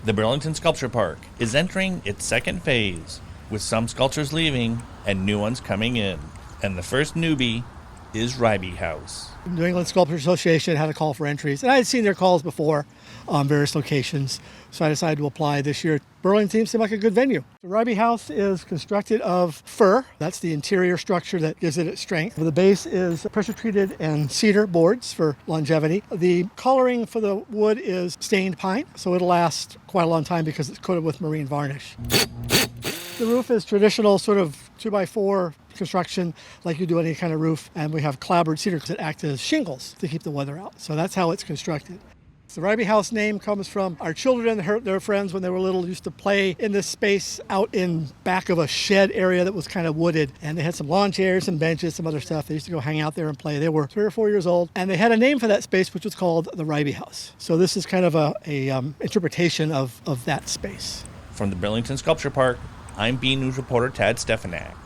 The Burlington Sculpture Park is entering its second phase, with some sculptures leaving and new ones coming in. And the first newbie is Rybee House. The New England Sculpture Association had a call for entries, and I had seen their calls before on various locations, so I decided to apply this year. Burlington seemed like a good venue. The Rybee House is constructed of fir. That's the interior structure that gives it its strength. The base is pressure-treated and cedar boards for longevity. The coloring for the wood is stained pine, so it'll last quite a long time because it's coated with marine varnish. The roof is traditional sort of 2x4 construction like you do any kind of roof, and we have clapboard cedar that act as shingles to keep the weather out. So that's how it's constructed. The Rybee House name comes from our children and their friends when they were little used to play in this space out in back of a shed area that was kind of wooded, and they had some lawn chairs and benches, some other stuff. They used to go hang out there and play. They were 3 or 4 years old, and they had a name for that space which was called the Rybee House. So this is kind of a interpretation of that space. From the Burlington Sculpture Park, I'm BNEWS reporter Tad Stefanak.